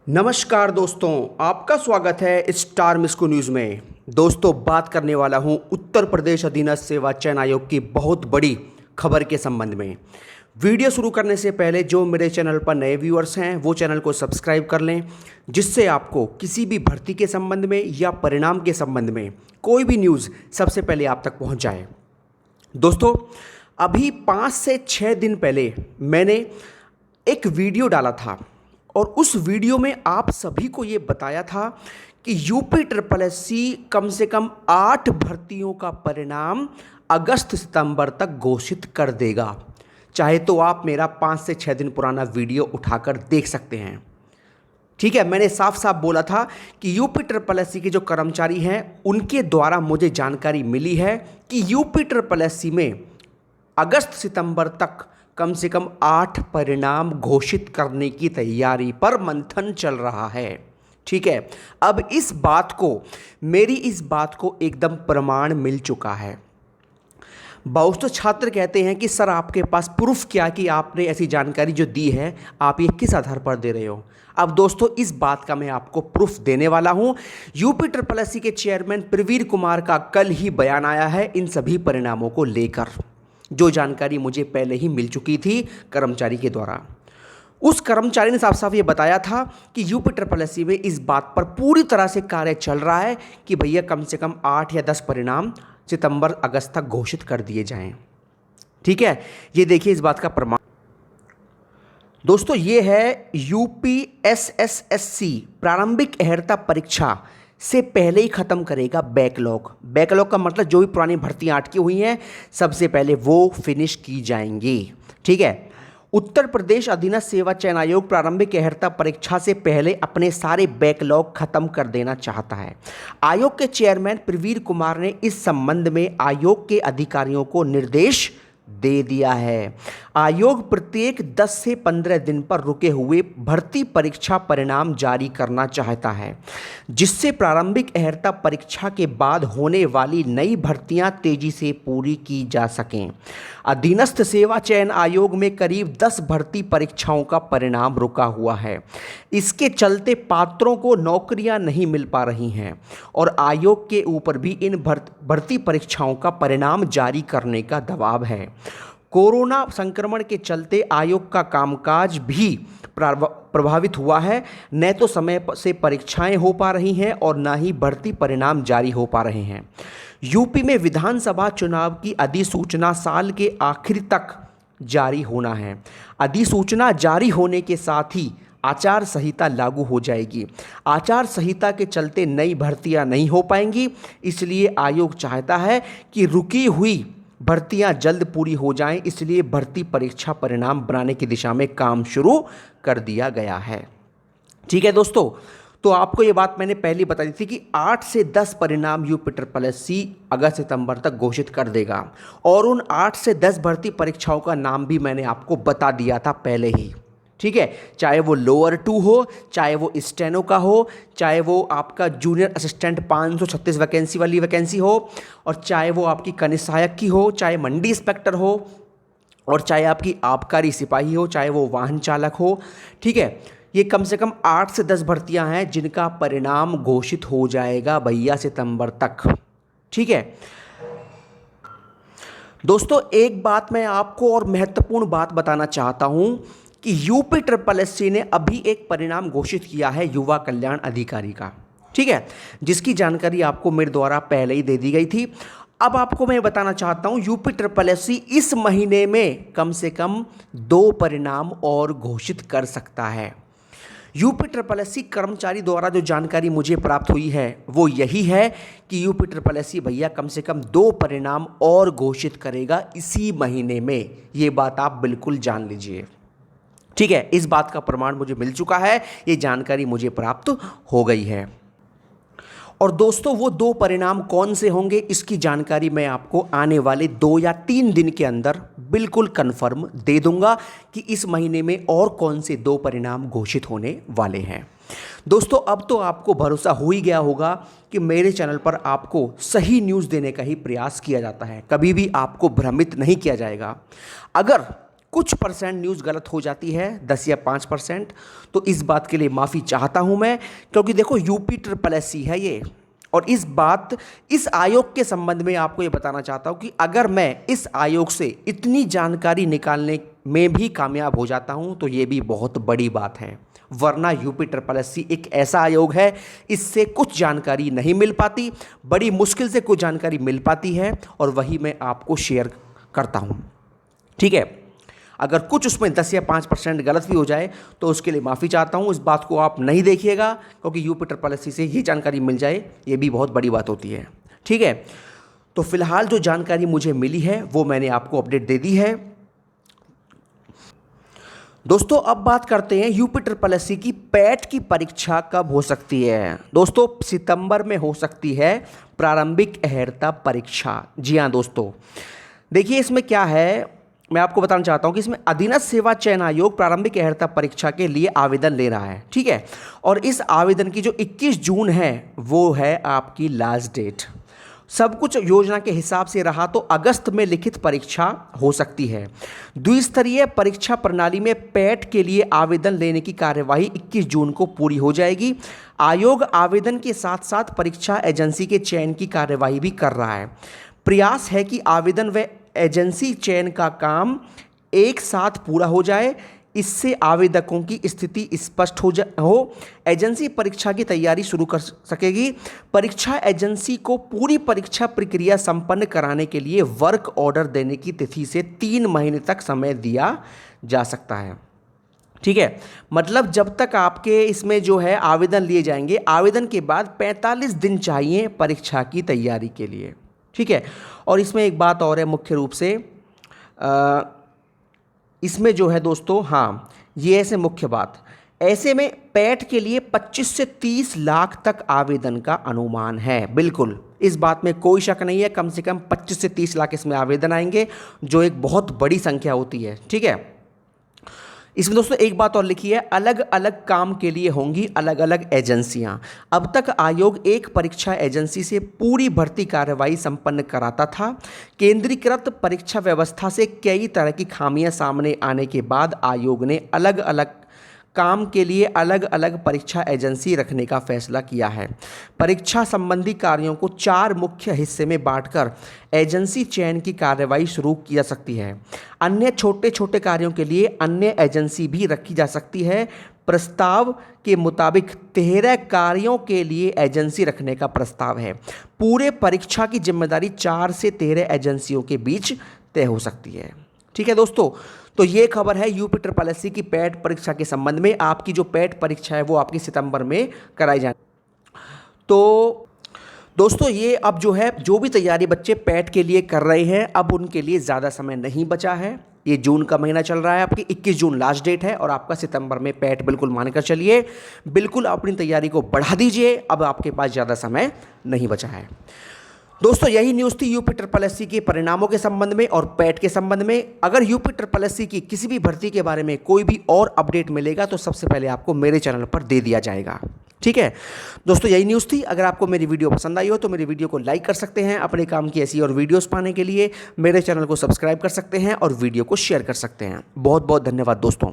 नमस्कार दोस्तों, आपका स्वागत है स्टार मिस्को न्यूज़ में। दोस्तों, बात करने वाला हूं उत्तर प्रदेश अधीनस्थ सेवा चयन आयोग की बहुत बड़ी खबर के संबंध में। वीडियो शुरू करने से पहले जो मेरे चैनल पर नए व्यूअर्स हैं वो चैनल को सब्सक्राइब कर लें, जिससे आपको किसी भी भर्ती के संबंध में या परिणाम के संबंध में कोई भी न्यूज़ सबसे पहले आप तक पहुँच जाए। दोस्तों, अभी 5 से 6 दिन पहले मैंने एक वीडियो डाला था और उस वीडियो में आप सभी को ये बताया था कि यूपी ट्रिपल एससी कम से कम 8 भर्तियों का परिणाम अगस्त सितंबर तक घोषित कर देगा। चाहे तो आप मेरा 5 से 6 दिन पुराना वीडियो उठाकर देख सकते हैं। ठीक है, मैंने साफ साफ बोला था कि यूपी ट्रिपल एससी के जो कर्मचारी हैं उनके द्वारा मुझे जानकारी मिली है कि यूपी ट्रिपल एससी में अगस्त सितंबर तक कम से कम 8 परिणाम घोषित करने की तैयारी पर मंथन चल रहा है। ठीक है, अब मेरी इस बात को एकदम प्रमाण मिल चुका है। बहुत से छात्र कहते हैं कि सर आपके पास प्रूफ क्या कि आपने ऐसी जानकारी जो दी है आप ये किस आधार पर दे रहे हो। अब दोस्तों, इस बात का मैं आपको प्रूफ देने वाला हूं। यूपी ट्रिपल एससी के चेयरमैन प्रवीर कुमार का कल ही बयान आया है इन सभी परिणामों को लेकर, जो जानकारी मुझे पहले ही मिल चुकी थी कर्मचारी के द्वारा। उस कर्मचारी ने साफ साफ ये बताया था कि यूपी ट्रिपल एससी में इस बात पर पूरी तरह से कार्य चल रहा है कि भैया कम से कम 8 या 10 परिणाम सितंबर अगस्त तक घोषित कर दिए जाएं। ठीक है, ये देखिए इस बात का प्रमाण। दोस्तों, ये है यूपी एसएसएससी प्रारंभिक अहर्ता परीक्षा से पहले ही खत्म करेगा बैकलॉग। बैकलॉग का मतलब जो भी पुरानी भर्तियां अटकी हुई हैं सबसे पहले वो फिनिश की जाएंगी। ठीक है, उत्तर प्रदेश अधीनस्थ सेवा चयन आयोग प्रारंभिक अहर्ता परीक्षा से पहले अपने सारे बैकलॉग खत्म कर देना चाहता है। आयोग के चेयरमैन प्रवीर कुमार ने इस संबंध में आयोग के अधिकारियों को निर्देश दे दिया है। आयोग प्रत्येक 10 से 15 दिन पर रुके हुए भर्ती परीक्षा परिणाम जारी करना चाहता है, जिससे प्रारंभिक अहर्ता परीक्षा के बाद होने वाली नई भर्तियां तेजी से पूरी की जा सकें। अधीनस्थ सेवा चयन आयोग में करीब 10 भर्ती परीक्षाओं का परिणाम रुका हुआ है। इसके चलते पात्रों को नौकरियां नहीं मिल पा रही हैं और आयोग के ऊपर भी इन भर्ती परीक्षाओं का परिणाम जारी करने का दबाव है। कोरोना संक्रमण के चलते आयोग का कामकाज भी प्रभावित हुआ है। न तो समय से परीक्षाएं हो पा रही हैं और न ही भर्ती परिणाम जारी हो पा रहे हैं। यूपी में विधानसभा चुनाव की अधिसूचना साल के आखिर तक जारी होना है। अधिसूचना जारी होने के साथ ही आचार संहिता लागू हो जाएगी। आचार संहिता के चलते नई भर्तियां नहीं हो पाएंगी, इसलिए आयोग चाहता है कि रुकी हुई भर्तियां जल्द पूरी हो जाएं। इसलिए भर्ती परीक्षा परिणाम बनाने की दिशा में काम शुरू कर दिया गया है। ठीक है दोस्तों, तो आपको ये बात मैंने पहले बता दी थी कि 8 से 10 परिणाम यूपी ट्रिपल एससी अगस्त सितंबर तक घोषित कर देगा और उन 8 से 10 भर्ती परीक्षाओं का नाम भी मैंने आपको बता दिया था पहले ही। ठीक है, चाहे वो लोअर 2 हो, चाहे वो स्टेनो का हो, चाहे वो आपका जूनियर असिस्टेंट 536 वैकेंसी वाली वैकेंसी हो, और चाहे वो आपकी कनिष्ठ सहायक की हो, चाहे मंडी इंस्पेक्टर हो, और चाहे आपकी आबकारी सिपाही हो, चाहे वो वाहन चालक हो। ठीक है, ये कम से कम 8 से 10 भर्तियां हैं जिनका परिणाम घोषित हो जाएगा भैया सितंबर तक। ठीक है दोस्तों, एक बात मैं आपको और महत्वपूर्ण बात बताना चाहता हूं कि यूपी ट्रिपल एससी ने अभी एक परिणाम घोषित किया है युवा कल्याण अधिकारी का। ठीक है, जिसकी जानकारी आपको मेरे द्वारा पहले ही दे दी गई थी। अब आपको मैं बताना चाहता हूं यूपी ट्रिपल एससी इस महीने में कम से कम 2 परिणाम और घोषित कर सकता है। यूपी ट्रिपल एससी कर्मचारी द्वारा जो जानकारी मुझे प्राप्त हुई है वो यही है कि यूपी ट्रिपल एससी भैया कम से कम 2 परिणाम और घोषित करेगा इसी महीने में। ये बात आप बिल्कुल जान लीजिए। ठीक है, इस बात का प्रमाण मुझे मिल चुका है, ये जानकारी मुझे प्राप्त हो गई है। और दोस्तों, वो 2 परिणाम कौन से होंगे इसकी जानकारी मैं आपको आने वाले 2 या 3 दिन के अंदर बिल्कुल कंफर्म दे दूंगा कि इस महीने में और कौन से 2 परिणाम घोषित होने वाले हैं। दोस्तों, अब तो आपको भरोसा हो ही गया होगा कि मेरे चैनल पर आपको सही न्यूज़ देने का ही प्रयास किया जाता है, कभी भी आपको भ्रमित नहीं किया जाएगा। अगर कुछ परसेंट न्यूज़ गलत हो जाती है, 10 या 5%, तो इस बात के लिए माफ़ी चाहता हूं मैं, क्योंकि देखो UPSSC है ये। और इस आयोग के संबंध में आपको ये बताना चाहता हूं कि अगर मैं इस आयोग से इतनी जानकारी निकालने में भी कामयाब हो जाता हूं तो ये भी बहुत बड़ी बात है। वरना UPSSC एक ऐसा आयोग है, इससे कुछ जानकारी नहीं मिल पाती, बड़ी मुश्किल से कुछ जानकारी मिल पाती है, और वही मैं आपको शेयर करता हूं। ठीक है, अगर कुछ उसमें 10 या 5% गलत भी हो जाए तो उसके लिए माफ़ी चाहता हूं। इस बात को आप नहीं देखिएगा, क्योंकि UPSSC से ये जानकारी मिल जाए ये भी बहुत बड़ी बात होती है। ठीक है, तो फिलहाल जो जानकारी मुझे मिली है वो मैंने आपको अपडेट दे दी है। दोस्तों अब बात करते हैं UPSSC की पैट की परीक्षा कब हो सकती है। दोस्तों सितंबर में हो सकती है प्रारंभिक अहर्ता परीक्षा। जी हाँ दोस्तों, देखिए इसमें क्या है, मैं आपको बताना चाहता हूं कि इसमें अधीनस्थ सेवा चयन आयोग प्रारंभिक अहर्ता परीक्षा के लिए आवेदन ले रहा है। ठीक है, और इस आवेदन की जो 21 जून है वो है आपकी लास्ट डेट। सब कुछ योजना के हिसाब से रहा तो अगस्त में लिखित परीक्षा हो सकती है। द्विस्तरीय परीक्षा प्रणाली में पैट के लिए आवेदन लेने की कार्यवाही 21 जून को पूरी हो जाएगी। आयोग आवेदन के साथ साथ परीक्षा एजेंसी के चयन की कार्यवाही भी कर रहा है। प्रयास है कि आवेदन व एजेंसी चयन का काम एक साथ पूरा हो जाए, इससे आवेदकों की स्थिति स्पष्ट हो एजेंसी परीक्षा की तैयारी शुरू कर सकेगी। परीक्षा एजेंसी को पूरी परीक्षा प्रक्रिया संपन्न कराने के लिए वर्क ऑर्डर देने की तिथि से 3 महीने तक समय दिया जा सकता है। ठीक है, मतलब जब तक आपके इसमें जो है आवेदन लिए जाएंगे, आवेदन के बाद 45 दिन चाहिए परीक्षा की तैयारी के लिए। ठीक है, और इसमें एक बात और है मुख्य रूप से, इसमें जो है दोस्तों, हाँ ये ऐसे मुख्य बात, ऐसे में पैट के लिए 25 से 30 लाख तक आवेदन का अनुमान है। बिल्कुल इस बात में कोई शक नहीं है, कम से कम 25 से 30 लाख इसमें आवेदन आएंगे, जो एक बहुत बड़ी संख्या होती है। ठीक है, इसमें दोस्तों एक बात और लिखी है, अलग अलग काम के लिए होंगी अलग अलग एजेंसियां। अब तक आयोग एक परीक्षा एजेंसी से पूरी भर्ती कार्रवाई संपन्न कराता था। केंद्रीकृत परीक्षा व्यवस्था से कई तरह की खामियां सामने आने के बाद आयोग ने अलग अलग काम के लिए अलग अलग परीक्षा एजेंसी रखने का फैसला किया है। परीक्षा संबंधी कार्यों को 4 मुख्य हिस्से में बांटकर एजेंसी चयन की कार्रवाई शुरू की जा सकती है। अन्य छोटे छोटे कार्यों के लिए अन्य एजेंसी भी रखी जा सकती है। प्रस्ताव के मुताबिक 13 कार्यों के लिए एजेंसी रखने का प्रस्ताव है। पूरे परीक्षा की जिम्मेदारी 4 से 13 एजेंसियों के बीच तय हो सकती है। ठीक है दोस्तों, तो ये खबर है UPSSC की पैट परीक्षा के संबंध में। आपकी जो पैट परीक्षा है वो आपकी सितंबर में कराई जाए। तो दोस्तों ये अब जो है, जो भी तैयारी बच्चे पैट के लिए कर रहे हैं, अब उनके लिए ज़्यादा समय नहीं बचा है। ये जून का महीना चल रहा है, आपकी 21 जून लास्ट डेट है, और आपका सितंबर में पैट बिल्कुल मानकर चलिए। बिल्कुल अपनी तैयारी को बढ़ा दीजिए, अब आपके पास ज़्यादा समय नहीं बचा है। दोस्तों यही न्यूज़ थी UPSSC के परिणामों के संबंध में और पैट के संबंध में। अगर UPSSC की किसी भी भर्ती के बारे में कोई भी और अपडेट मिलेगा तो सबसे पहले आपको मेरे चैनल पर दे दिया जाएगा। ठीक है दोस्तों, यही न्यूज़ थी। अगर आपको मेरी वीडियो पसंद आई हो तो मेरी वीडियो को लाइक कर सकते हैं। अपने काम की ऐसी और वीडियोस पाने के लिए मेरे चैनल को सब्सक्राइब कर सकते हैं और वीडियो को शेयर कर सकते हैं। बहुत बहुत धन्यवाद दोस्तों।